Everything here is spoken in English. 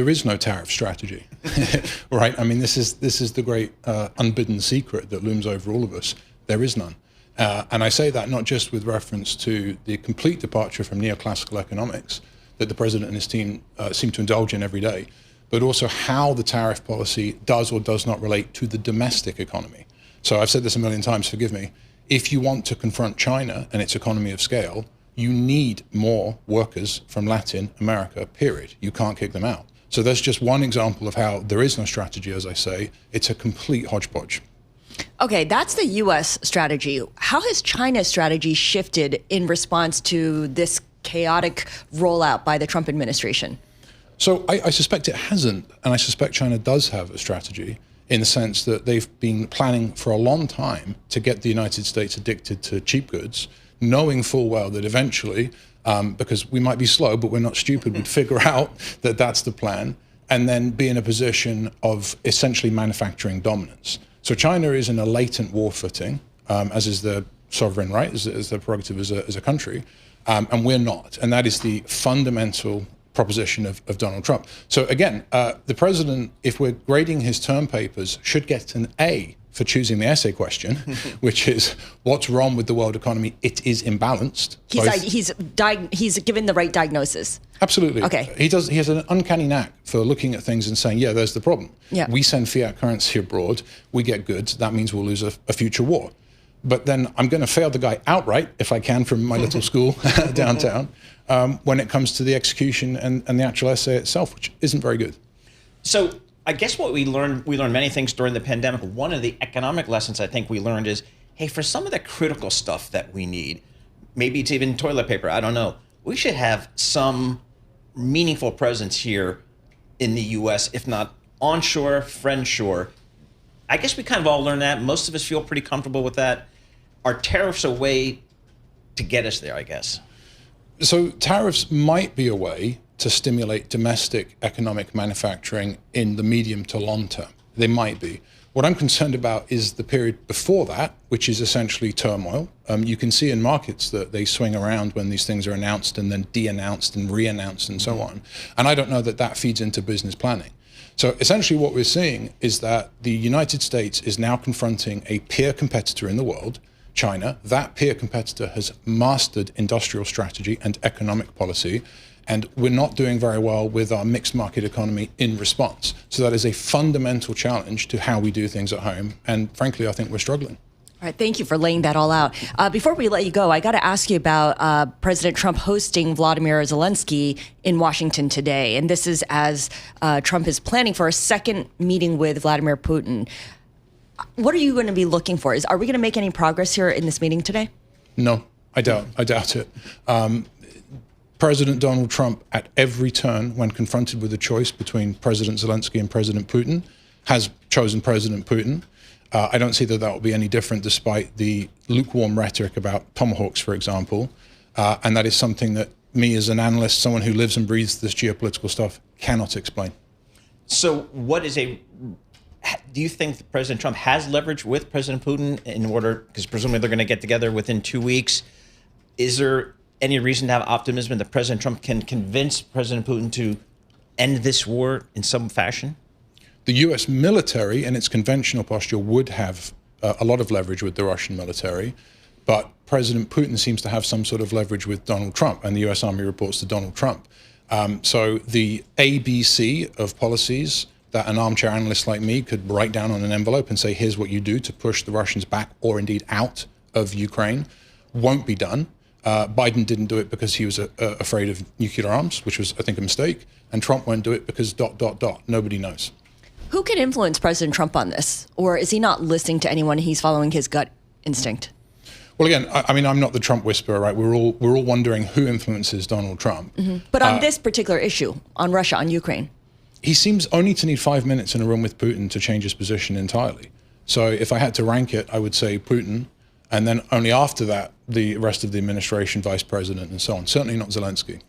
There is no tariff strategy, right? I mean, this is the great unbidden secret that looms over all of us. There is none. And I say that not just with reference to the complete departure from neoclassical economics that the president and his team seem to indulge in every day, but also how the tariff policy does or does not relate to the domestic economy. So I've said this a million times, forgive me. If you want to confront China and its economy of scale, you need more workers from Latin America, period. You can't kick them out. So that's just one example of how there is no strategy, as I say. It's a complete hodgepodge. Okay, that's the U.S. strategy. How has China's strategy shifted in response to this chaotic rollout by the Trump administration? So I suspect it hasn't, and I suspect China does have a strategy in the sense that they've been planning for a long time to get the United States addicted to cheap goods, knowing full well that eventually, because we might be slow, but we're not stupid, we'd figure out that that's the plan, and then be in a position of essentially manufacturing dominance. So China is in a latent war footing, as is the sovereign right, as the prerogative as a country, and we're not. And that is the fundamental proposition of Donald Trump. So again, the president, if we're grading his term papers, should get an A for choosing the essay question, which is, what's wrong with the world economy? It is imbalanced. He's given the right diagnosis. Absolutely. Okay. He has an uncanny knack for looking at things and saying, yeah, there's the problem. Yeah. We send fiat currency abroad, we get goods, that means we'll lose a future war. But then I'm going to fail the guy outright, if I can, from my little school downtown, when it comes to the execution and the actual essay itself, which isn't very good. So I guess what we learned many things during the pandemic. One of the economic lessons I think we learned is, hey, for some of the critical stuff that we need, maybe it's even toilet paper, I don't know, we should have some meaningful presence here in the U.S., if not onshore, friendshore. I guess we kind of all learned that. Most of us feel pretty comfortable with that. Are tariffs a way to get us there, I guess? So tariffs might be a way to stimulate domestic economic manufacturing in the medium to long term. They might be. What I'm concerned about is the period before that, which is essentially turmoil. You can see in markets that they swing around when these things are announced and then de-announced and re-announced and so on. And I don't know that that feeds into business planning. So essentially what we're seeing is that the United States is now confronting a peer competitor in the world, China. That peer competitor has mastered industrial strategy and economic policy, and we're not doing very well with our mixed market economy in response. So that is a fundamental challenge to how we do things at home. And frankly, I think we're struggling. All right, thank you for laying that all out. Before we let you go, I got to ask you about President Trump hosting Vladimir Zelensky in Washington today. And this is as Trump is planning for a second meeting with Vladimir Putin. What are you going to be looking for? Are we going to make any progress here in this meeting today? No, I doubt it. President Donald Trump, at every turn, when confronted with a choice between President Zelensky and President Putin, has chosen President Putin. I don't see that will be any different despite the lukewarm rhetoric about tomahawks, for example. And that is something that me as an analyst, someone who lives and breathes this geopolitical stuff, cannot explain. So do you think that President Trump has leverage with President Putin in order, because presumably they're going to get together within 2 weeks? Is there any reason to have optimism that President Trump can convince President Putin to end this war in some fashion? The U.S. military and its conventional posture would have a lot of leverage with the Russian military, but President Putin seems to have some sort of leverage with Donald Trump, and the U.S. Army reports to Donald Trump. So the ABC of policies that an armchair analyst like me could write down on an envelope and say, here's what you do to push the Russians back or indeed out of Ukraine, won't be done. Biden didn't do it because he was afraid of nuclear arms, which was, I think, a mistake. And Trump won't do it because ... Nobody knows. Who can influence President Trump on this? Or is he not listening to anyone? He's following his gut instinct? Well, again, I mean, I'm not the Trump whisperer, right? We're all wondering who influences Donald Trump. Mm-hmm. But on this particular issue, on Russia, on Ukraine? He seems only to need 5 minutes in a room with Putin to change his position entirely. So if I had to rank it, I would say Putin, and then only after that, the rest of the administration, vice president, and so on. Certainly not Zelensky.